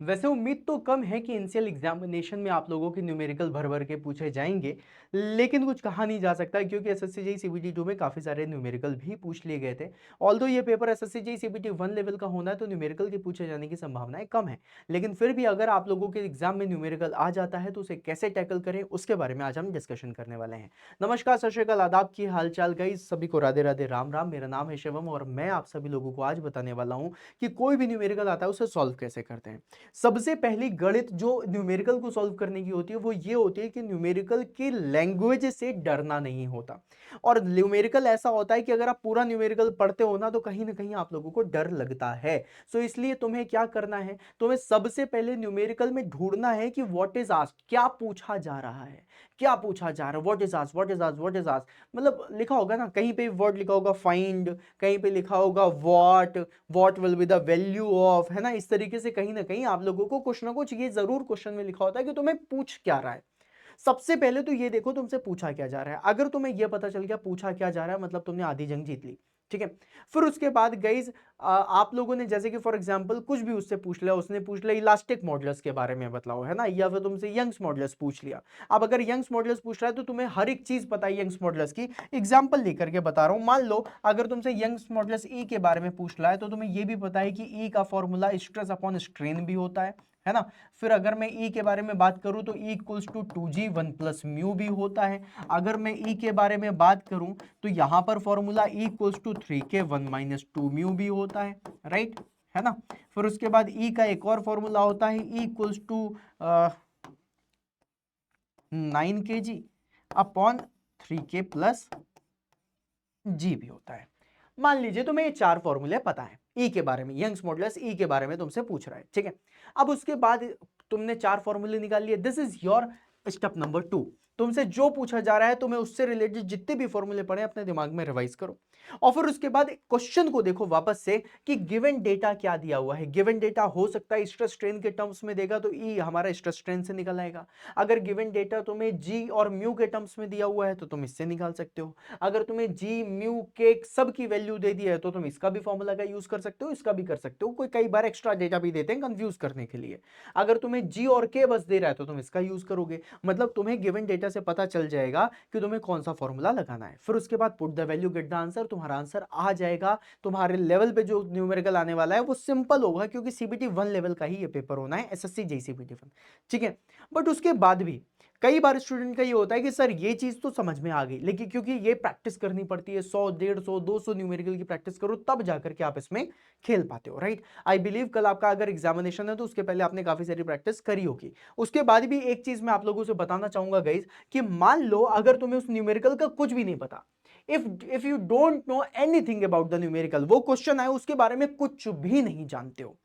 वैसे उम्मीद तो कम है कि इनिशियल एग्जामिनेशन में आप लोगों के न्यूमेरिकल भर भर के पूछे जाएंगे, लेकिन कुछ कहा नहीं जा सकता क्योंकि एसएससी जेईई सीबीटी 2 में काफ़ी सारे न्यूमेरिकल भी पूछ लिए गए थे। ऑल्दो ये paper SSC JEE CBT 1 level का होना है तो न्यूमेरिकल के पूछे जाने की संभावनाएं कम है, लेकिन फिर भी अगर आप लोगों के एग्जाम में न्यूमेरिकल आ जाता है तो उसे कैसे टैकल करें उसके बारे में आज हम डिस्कशन करने वाले हैं। नमस्कार, सत श्री अकाल, आदाब, की हालचाल गाइस, सभी को राधे राधे, राम राम। मेरा नाम है शिवम और मैं आप सभी लोगों को आज बताने वाला हूं कि कोई भी न्यूमेरिकल आता है उसे सॉल्व कैसे करते हैं। सबसे पहली गणित जो न्यूमेरिकल को सॉल्व करने की होती है वो ये होती है कि न्यूमेरिकल की लैंग्वेज से डरना नहीं होता। और न्यूमेरिकल ऐसा होता है कि अगर आप पूरा न्यूमेरिकल पढ़ते हो ना कहीं आप लोगों को डर लगता है। सो इसलिए तुम्हें क्या करना है, तुम्हें सबसे पहले न्यूमेरिकल में ढूंढना है कि व्हाट इज आस्क्ड, क्या पूछा जा रहा है, क्या पूछा जा रहा है। What is asked, what is asked, what is asked, मतलब लिखा होगा ना, कहीं पे वर्ड लिखा होगा फाइंड, कहीं पे लिखा होगा what will be the value of, है ना। इस तरीके से कहीं ना कहीं आप लोगों को कुछ ना कुछ ये जरूर क्वेश्चन में लिखा होता है कि तुम्हें पूछ क्या रहा है। सबसे पहले तो ये देखो तुमसे पूछा क्या जा रहा है। अगर तुम्हें यह पता चल गया पूछा क्या जा रहा है मतलब तुमने आधी जंग जीत ली, ठीक है। फिर उसके बाद गाइज आप लोगों ने जैसे कि फॉर एग्जांपल कुछ भी उससे पूछ लिया, उसने पूछ लिया इलास्टिक मॉडुलस के बारे में बतलाओ, है ना, या फिर तुमसे यंग्स मॉडुलस पूछ लिया। अब अगर यंग्स मॉडुलस पूछ रहा है तो तुम्हें हर एक चीज पता है यंग्स मॉडुलस की। एग्जांपल लेकर के बता रहा हूं, मान लो अगर तुमसे यंग्स मॉडुलस ई के बारे में पूछ रहा है तो तुम्हें यह भी पता है कि ई का फॉर्मूला स्ट्रेस अपॉन स्ट्रेन भी होता है ना। फिर अगर मैं ई के बारे में बात करूं तो E equals to 2g 1 plus mu भी होता है। अगर मैं ई के बारे में बात करूं तो यहां पर formula E equals to 3k 1 minus 2 mu भी होता है, राइट, है ना। फिर उसके बाद ई का एक और फॉर्मूला होता है E equals to 9kg upon 3k plus G भी होता है। मान लीजिए तुम्हें ये चार फॉर्मूले पता है ई के बारे में, यंग्स मॉडुलस ई के बारे में तुमसे पूछ रहा है, ठीक है। अब उसके बाद तुमने चार फॉर्मूले निकाल लिए, this is your step number 2। तुमसे जो पूछा जा रहा है तुम्हें उससे रिलेटेड जितने भी फॉर्मूले पढ़े अपने दिमाग में रिवाइज करो। और फिर उसके बाद क्वेश्चन को देखो वापस से कि गिवन डेटा क्या दिया हुआ है। गिवन डेटा हो सकता है स्ट्रेस स्ट्रेन के टर्म्स में देगा तो ई हमारा स्ट्रेस स्ट्रेन से निकल आएगा। अगर गिवन डेटा तुम्हें जी और म्यू के टर्म्स में दिया हुआ है तो तुम इससे निकाल सकते हो। अगर तुम्हें जी म्यू के सब की वैल्यू दे दी है तो तुम इसका भी फॉर्मूला का यूज कर सकते हो, इसका भी कर सकते हो। कोई कई बार एक्स्ट्रा डेटा भी देते हैं कंफ्यूज करने के लिए। अगर तुम्हें जी और के बस दे रहा है तो तुम इसका यूज करोगे। मतलब तुम्हें गिवन डेटा से पता चल जाएगा कि तुम्हें कौन सा फॉर्मूला लगाना है। फिर उसके बाद put the value get the answer, तुम्हारा आंसर आ जाएगा। तुम्हारे लेवल पे जो न्यूमेरिकल आने वाला है वो सिंपल होगा क्योंकि सीबीटी 1 लेवल का ही ये पेपर होना है, एसएससी जेईई सीबीटी 1, ठीक है। बट उसके बाद भी कई बार स्टूडेंट का ये होता है कि सर ये चीज तो समझ में आ गई, लेकिन क्योंकि ये प्रैक्टिस करनी पड़ती है, 100 150 200 न्यूमेरिकल की प्रैक्टिस करो तब जाकर के आप इसमें खेल पाते हो, राइट। आई बिलीव कल आपका अगर एग्जामिनेशन है तो उसके पहले आपने काफी सारी प्रैक्टिस करी होगी। उसके बाद भी एक चीज मैं आप लोगों से बताना चाहूंगा गाइस कि मान लो अगर तुम्हें उस न्यूमेरिकल का कुछ भी नहीं पता, if you don't know anything about the numerical, वो क्वेश्चन है उसके बारे में कुछ भी नहीं जानते हो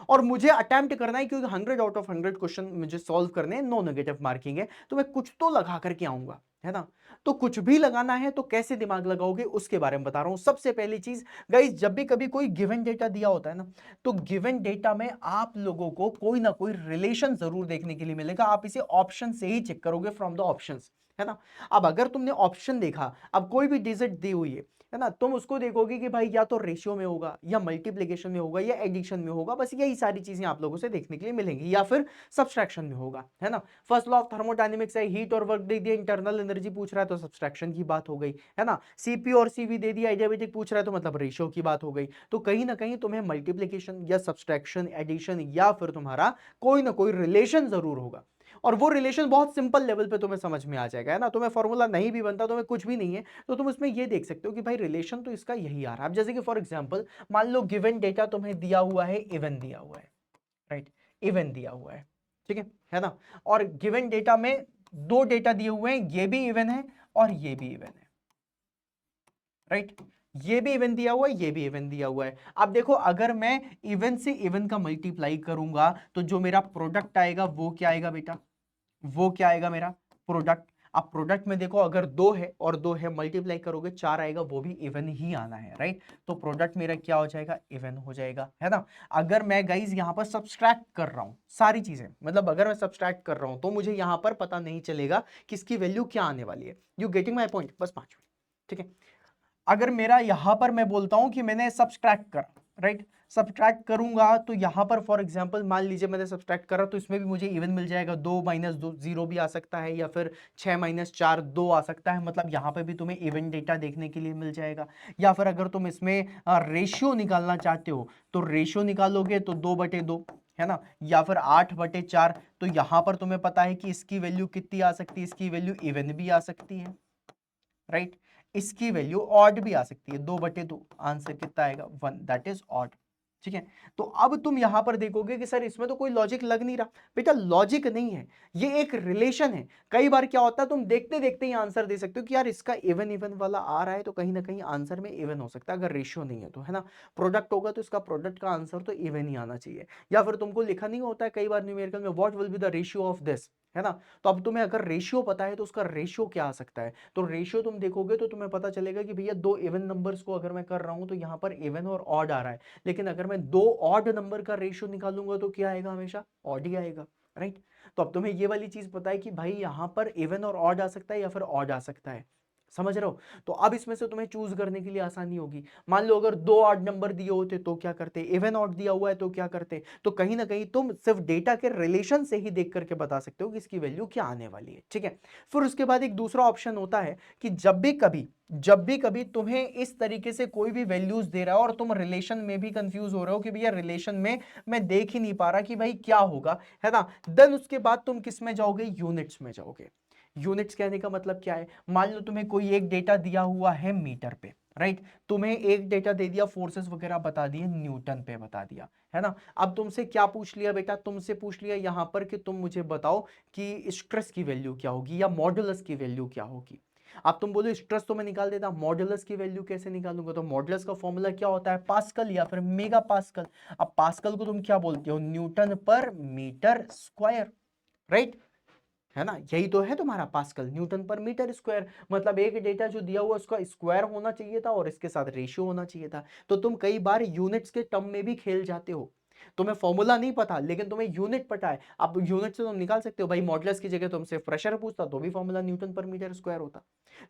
और मुझे अटेम्प्ट करना है क्योंकि 100 आउट ऑफ 100 क्वेश्चन मुझे सॉल्व करने हैं, नो नेगेटिव मार्किंग है, तो मैं कुछ तो लगा करके आऊंगा, है ना। तो कुछ भी लगाना है तो कैसे दिमाग लगाओगे उसके बारे में बता रहा हूं। सबसे पहली चीज गाइस, जब भी कभी कोई गिवन डेटा दिया होता है ना तो गिवन डेटा में आप लोगों को कोई ना कोई रिलेशन जरूर देखने के लिए मिलेगा। आप इसे ऑप्शन से ही चेक करोगे, फ्रॉम द ऑप्शंस, है ना। अब अगर तुमने ऑप्शन देखा, अब कोई भी डिजिट दी हुई है ना, तुम उसको देखोगे कि भाई या तो रेशियो में होगा या मल्टीप्लिकेशन में होगा या एडिशन में होगा, बस यही सारी चीजें आप लोगों से देखने के लिए मिलेंगी, या फिर सब्सट्रैक्शन में होगा, है ना। फर्स्ट लॉ ऑफ थर्मोडायनेमिक्स है, हीट और वर्क दे दिया, इंटरनल एनर्जी पूछ रहा है तो सब्सट्रैक्शन की बात हो गई, है ना। सीपी और सीवी दे दिया, एडियाबेटिक पूछ रहा है तो मतलब रेशियो की बात हो गई। तो कहीं ना कहीं तुम्हें मल्टीप्लिकेशन या सब्सट्रैक्शन, एडिशन या फिर तुम्हारा कोई ना कोई रिलेशन जरूर होगा और वो रिलेशन बहुत सिंपल लेवल पे तुम्हें समझ में आ जाएगा, है ना। तुम्हें फॉर्मूला नहीं भी बनता, तुम्हें कुछ भी नहीं है तो तुम उसमें ये देख सकते हो कि भाई रिलेशन तो इसका यही आ रहा है। अब जैसे कि फॉर एग्जांपल मान लो गिवन डेटा तुम्हें दिया हुआ है, इवन दिया हुआ है, राइट, इवन दिया हुआ है, ठीक है ना। और गिवन डेटा में दो डेटा दिए हुए हैं, ये भी इवन है और ये भी इवन है, राइट। ये भी इवन दिया हुआ है, ये भी इवन दिया हुआ है। अब देखो अगर मैं इवन से इवन का मल्टीप्लाई करूंगा तो जो मेरा प्रोडक्ट आएगा वो क्या आएगा बेटा, वो क्या आएगा मेरा प्रोडक्ट। अब प्रोडक्ट में देखो अगर दो है और दो है मल्टीप्लाई करोगे चार आएगा, वो भी इवन ही आना है, राइट। तो प्रोडक्ट मेरा क्या हो जाएगा, इवन हो जाएगा, है ना। अगर मैं गाइज यहां पर सब्सट्रैक्ट कर रहा हूं सारी चीजें, मतलब अगर मैं सब्सट्रैक्ट कर रहा हूं तो मुझे यहां पर पता नहीं चलेगा किसकी वैल्यू क्या आने वाली है। यू गेटिंग माई पॉइंट, बस 5 मिनट, ठीक है। अगर मेरा यहां पर मैं बोलता हूं कि मैंने सब्सट्रैक्ट करा, राइट। सब्ट्रैक्ट करूंगा तो यहाँ पर फॉर एग्जांपल मान लीजिए मैंने सब्ट्रैक्ट करा तो इसमें भी मुझे इवन मिल जाएगा, 2 माइनस 2 0 भी आ सकता है, या फिर 6 माइनस 4 2 आ सकता है, मतलब यहाँ पे भी तुम्हें इवन डेटा देखने के लिए मिल जाएगा। या फिर अगर तुम इसमें रेशियो निकालना चाहते हो तो रेशियो निकालोगे तो 2/2 है ना, या फिर 8/4। तो यहाँ पर तुम्हें पता है कि इसकी वैल्यू कितनी आ सकती है, इसकी वैल्यू इवन भी आ सकती है, राइट। इसकी वैल्यू ऑड भी आ सकती है, 2/2। आंसर कितना आएगा 1, दैट इज ऑड। ठीक है, तो अब तुम यहां पर देखोगे कि सर इसमें तो कोई लॉजिक लग नहीं रहा। बेटा लॉजिक नहीं है, ये एक रिलेशन है। कई बार क्या होता है तुम देखते देखते ही आंसर दे सकते हो कि यार इसका इवन इवन वाला आ रहा है तो कहीं ना कहीं आंसर में इवन हो सकता है, अगर रेशियो नहीं है तो, है ना। प्रोडक्ट होगा तो इसका प्रोडक्ट का आंसर तो इवन ही आना चाहिए। या फिर तुमको लिखा नहीं होता है कई बार न्यूमेरिकल में, what will be the ratio of this, है ना। तो अब तुम्हें अगर रेशियो पता है तो उसका रेशियो क्या आ सकता है, तो रेशियो तुम देखोगे तो तुम्हें पता चलेगा कि भैया दो इवन नंबर्स को अगर मैं कर रहा हूं तो यहां पर इवन और ऑड आ रहा है, लेकिन अगर मैं दो ऑड नंबर का रेशियो निकालूंगा तो क्या आएगा, हमेशा ऑड ही आएगा, राइट। तो अब तुम्हें ये वाली चीज पता है कि भाई यहां पर इवन और ऑड आ सकता है या फिर ऑड आ सकता है, समझ रहे हो। तो अब इसमें से तुम्हें चूज करने के लिए आसानी होगी। मान लो अगर दो ऑड नंबर दिए होते तो क्या करते, इवन ऑड दिया हुआ है तो क्या करते। तो कहीं ना कहीं तुम सिर्फ डेटा के रिलेशन से ही देख करके बता सकते हो कि इसकी वैल्यू क्या आने वाली है, ठीक है। फिर उसके बाद एक दूसरा ऑप्शन होता है कि जब भी कभी तुम्हें इस तरीके से कोई भी वैल्यूज दे रहा है और तुम रिलेशन में भी कंफ्यूज हो रहे हो कि भैया रिलेशन में मैं देख ही नहीं पा रहा कि भाई क्या होगा, है ना। देन उसके बाद तुम किस में जाओगे, यूनिट्स में जाओगे। यूनिट्स कहने का मतलब क्या है, मान लो तुम्हें कोई एक डेटा दिया हुआ है मीटर पे, राइट। तुम्हें एक डेटा दे दिया, फोर्सेस वगैरह बता दिए, न्यूटन पे बता दिया, है ना। अब तुमसे क्या पूछ लिया बेटा, तुमसे पूछ लिया यहां पर कि तुम मुझे बताओ कि स्ट्रेस की वैल्यू क्या होगी या मॉडुलस की वैल्यू क्या होगी। अब तुम बोलो स्ट्रेस तो मैं निकाल देता, मॉडुलस की वैल्यू कैसे निकालूंगा, तो मॉडुलस का फॉर्मूला क्या होता है, पास्कल या फिर मेगा पास्कल। अब पास्कल को तुम क्या बोलते हो, न्यूटन पर मीटर स्क्वायर, राइट, है ना। यही तो है तुम्हारा पास्कल, न्यूटन पर मीटर स्क्वायर। मतलब एक डेटा जो दिया हुआ उसका स्क्वायर होना चाहिए था और इसके साथ रेशियो होना चाहिए था। तो तुम कई बार यूनिट्स के टर्म में भी खेल जाते हो, तुम्हें फॉर्मूला नहीं पता लेकिन तुम्हें यूनिट पता है। अब यूनिट से तुम निकाल सकते हो, भाई मॉडुलस की जगह तुमसे प्रेशर पूछता तो भी फॉर्मूला न्यूटन पर मीटर स्क्वायर होता।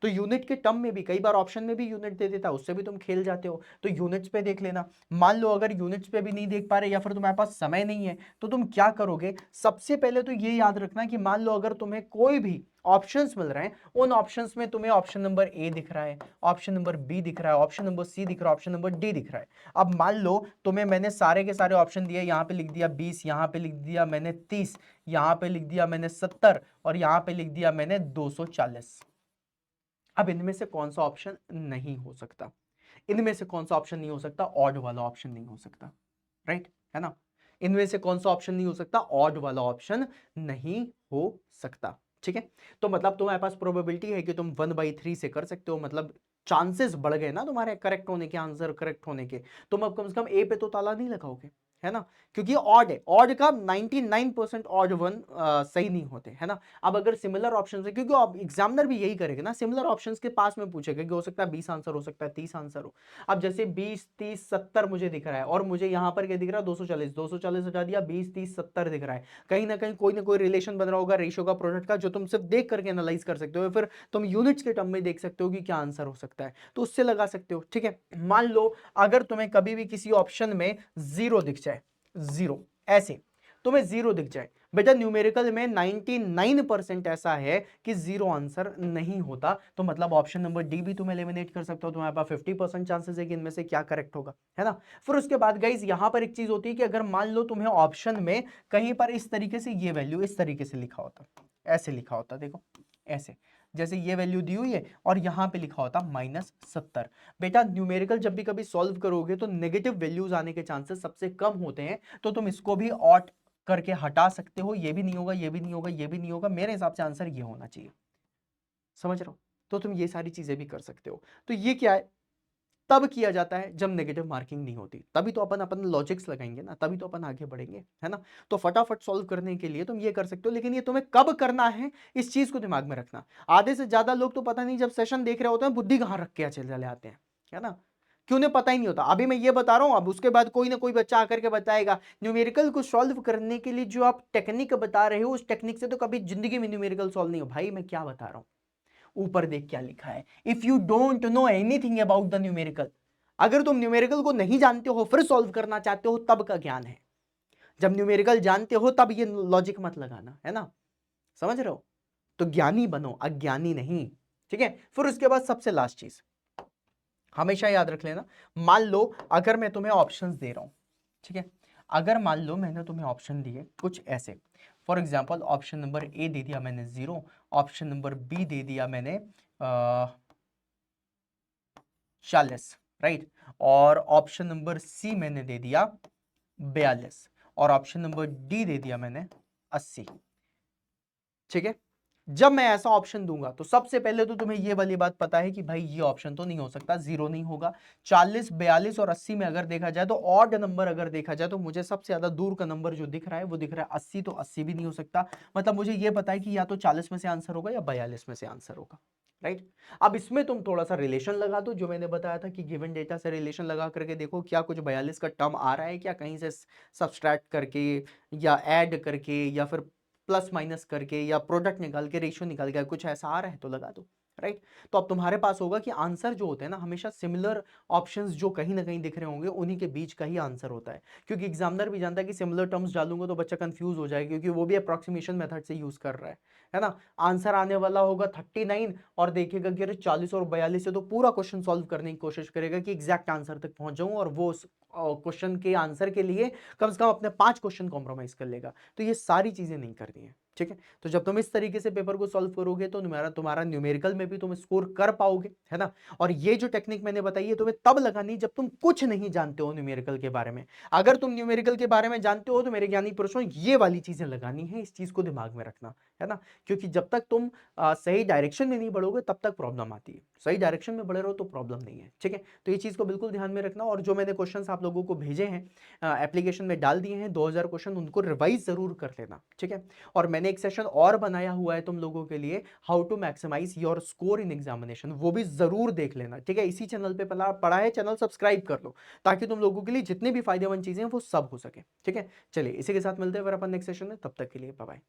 तो यूनिट के टर्म में भी कई बार ऑप्शन में भी यूनिट दे देता, उससे भी तुम खेल जाते हो। तो यूनिट्स पे देख लेना। मान लो अगर यूनिट्स पे भी नहीं देख पा रहे या फिर तुम्हारे पास समय नहीं है तो तुम क्या करोगे, सबसे पहले तो ये याद रखना कि मान लो अगर तुम्हें कोई भी ऑप्शंस मिल रहे हैं, उन ऑप्शंस में तुम्हें ऑप्शन नंबर ए दिख रहा है, ऑप्शन नंबर बी दिख रहा है, ऑप्शन नंबर सी दिख रहा है, ऑप्शन नंबर डी दिख रहा है। अब मान लो तुम्हें मैंने सारे के सारे ऑप्शन दिए, यहां पे लिख दिया 20, यहां पे लिख दिया मैंने 30, यहां पे लिख दिया मैंने 70 और यहां पे लिख दिया मैंने 240। अब इनमें से कौन सा ऑप्शन नहीं हो सकता, इनमें से कौन सा ऑप्शन नहीं हो सकता, ऑड वाला ऑप्शन नहीं हो सकता, राइट, है ना। इनमें से कौन सा ऑप्शन नहीं हो सकता, ऑड वाला ऑप्शन नहीं हो सकता, ठीक है। तो मतलब तुम्हारे पास प्रोबेबिलिटी है कि तुम 1/3 से कर सकते हो, मतलब चांसेस बढ़ गए ना तुम्हारे करेक्ट होने के, आंसर करेक्ट होने के। तुम अब कम से कम ए पे तो ताला नहीं लगाओगे, है ना, क्योंकि ऑड है, ऑड का 99% ऑड वन सही नहीं होते, है ना। अब अगर सिमिलर ऑप्शन है, क्योंकि अब एग्जामिनर भी यही करेगा ना, सिमिलर ऑप्शंस के पास में पूछेगा कि हो सकता है 20 आंसर हो सकता है 30 आंसर हो। अब जैसे 20 30 70 मुझे दिख रहा है और मुझे यहां पर क्या दिख रहा है, 240, 240 हटा दिया, 20 30 70 दिख रहा है। कहीं ना कोई रिलेशन बन रहा होगा रेशियो का, प्रोडक्ट का, जो तुम सिर्फ देख करके एनालाइज कर सकते हो, फिर तुम यूनिट्स के टर्म में देख सकते हो कि क्या आंसर हो सकता है, तो उससे लगा सकते हो, ठीक है। मान लो अगर तुम्हें कभी भी किसी ऑप्शन में जीरो दिख जाए, जीरो ऐसे तुम्हें जीरो दिख जाए, बेटा न्यूमेरिकल में 99% ऐसा है कि जीरो आंसर नहीं होता, तो मतलब ऑप्शन नंबर डी भी तुम एलिमिनेट कर सकते हो। तुम्हारे पास 50% चांसेस है कि इनमें से क्या करेक्ट होगा, है ना। फिर उसके बाद गाइस यहां पर एक चीज होती है कि अगर मान लो तुम्हें ऑप्शन में कहीं पर इस तरीके से ये वैल्यू इस तरीके से लिखा होता, ऐसे लिखा होता, देखो ऐसे, जैसे ये वैल्यू दी हुई है और यहां पे लिखा होता -70। बेटा न्यूमेरिकल जब भी कभी सॉल्व करोगे तो नेगेटिव वैल्यूज आने के चांसेस सबसे कम होते हैं, तो तुम इसको भी ऑट करके हटा सकते हो, ये भी नहीं होगा, ये भी नहीं होगा, ये भी नहीं होगा, मेरे हिसाब से आंसर ये होना चाहिए, समझ रहे हो। तो तुम ये सारी चीजें भी कर सकते हो। तो ये क्या है, तब किया जाता है जब नेगेटिव मार्किंग नहीं होती, तभी तो अपन अपन लॉजिक्स लगाएंगे ना, तभी तो अपन आगे बढ़ेंगे, है ना। तो फटाफट सॉल्व करने के लिए तुम ये कर सकते हो, लेकिन ये तुम्हें कब करना है इस चीज को दिमाग में रखना। आधे से ज्यादा लोग तो पता नहीं जब सेशन देख रहे होते हैं बुद्धि कहाँ रख के चले आते हैं, है ना, क्यों उन्हें पता ही नहीं होता। अभी मैं ये बता रहा हूं, अब उसके बाद कोई ना कोई बच्चा आकर के बताएगा न्यूमेरिकल को सॉल्व करने के लिए जो आप टेक्निक बता रहे हो उस टेक्निक से तो कभी जिंदगी में न्यूमेरिकल सॉल्व नहीं हो। भाई मैं क्या बता रहा हूं, ऊपर देख क्या लिखा है, if you don't know anything about the numerical, अगर तुम न्यूमेरिकल को नहीं जानते हो फिर सॉल्व करना चाहते हो तब का ज्ञान है। जब न्यूमेरिकल जानते हो तब ये लॉजिक मत लगाना, है ना, समझ रहे हो? तो ज्ञानी बनो, अज्ञानी नहीं, ठीक है। फिर उसके बाद सबसे लास्ट चीज हमेशा याद रख लेना, मान लो अगर मैं तुम्हें ऑप्शंस दे रहा हूं, ठीक है, अगर मान लो मैंने तुम्हें ऑप्शन दिए कुछ ऐसे, for example option number A दे दिया मैंने 0, ऑप्शन नंबर बी दे दिया मैंने 40, राइट, और ऑप्शन नंबर सी मैंने दे दिया 42, और ऑप्शन नंबर डी दे दिया मैंने 80, ठीक है। जब मैं ऐसा ऑप्शन दूंगा तो सबसे पहले तो तुम्हें ये वाली बात पता है कि भाई ये ऑप्शन तो नहीं हो सकता, 0 नहीं होगा। 40, 42 और 80 में अगर देखा जाए तो ऑड नंबर अगर देखा जाए तो मुझे सबसे ज्यादा दूर का नंबर जो दिख रहा है वो दिख रहा है 80, तो 80 भी नहीं हो सकता। मतलब मुझे ये पता है कि या तो 40 में से आंसर होगा या 42 में से आंसर होगा, राइट। अब इसमें तुम थोड़ा सा रिलेशन लगा दो, जो मैंने बताया था कि गिवन डेटा से रिलेशन लगा करके देखो क्या कुछ 42 का टर्म आ रहा है क्या, कहीं से सब्सट्रैक्ट करके या ऐड करके या फिर प्लस माइनस करके या प्रोडक्ट निकाल के रेशियो निकाल के कुछ ऐसा आ रहा है तो लगा दो, राइट। तो अब तुम्हारे पास होगा कि आंसर जो होते हैं ना हमेशा सिमिलर ऑप्शंस जो कहीं ना कहीं दिख रहे होंगे उन्हीं के बीच का ही आंसर होता है, क्योंकि एग्जामिनर भी जानता है कि सिमिलर टर्म्स डालूंगा तो बच्चा कंफ्यूज हो जाएगा, क्योंकि वो भी अप्रोक्सीमेशन मेथड से यूज कर रहा है ना। आंसर आने वाला होगा 39 और देखेगा कि अरे 40 और 42 से, तो पूरा क्वेश्चन सॉल्व करने की कोशिश करेगा कि एग्जैक्ट आंसर तक पहुंच जाऊं, और वो क्वेश्चन के आंसर के लिए कम से कम अपने 5 क्वेश्चन कॉम्प्रोमाइज कर लेगा। तो ये सारी चीजें नहीं करनी है, ठीक है। तो जब तुम इस तरीके से पेपर को सॉल्व करोगे तो तुम्हारा न्यूमेरिकल में भी तुम स्कोर कर पाओगे, है ना। और ये जो टेक्निक मैंने बताई है तुम्हें तब लगानी जब तुम कुछ नहीं जानते हो न्यूमेरिकल के बारे में। अगर तुम न्यूमेरिकल के बारे में जानते हो तो मेरे ज्ञानी पुरुषों ये वाली चीजें लगानी है, इस चीज को दिमाग में रखना, है ना। क्योंकि जब तक तुम सही डायरेक्शन में नहीं बढ़ोगे तब तक प्रॉब्लम आती है, सही डायरेक्शन में बढ़े रहो तो प्रॉब्लम नहीं है, ठीक है। तो ये चीज को बिल्कुल ध्यान में रखना। और जो मैंने क्वेश्चंस आप लोगों को भेजे हैं, एप्लीकेशन में डाल दिए हैं 2000 क्वेश्चन, उनको रिवाइज जरूर कर लेना, ठीक है। और मैंने एक सेशन और बनाया हुआ है तुम लोगों के लिए, how to maximize your score in examination, वो भी जरूर देख लेना, ठीक है। इसी चैनल पे पड़ा है, चैनल सब्सक्राइब कर लो ताकि तुम लोगों के लिए जितने भी फायदेमंद चीजें हैं वो सब हो सके, ठीक है। चलिए इसी के साथ मिलते हैं फिर अपन नेक्स्ट सेशन में, तब तक के लिए बाय बाय।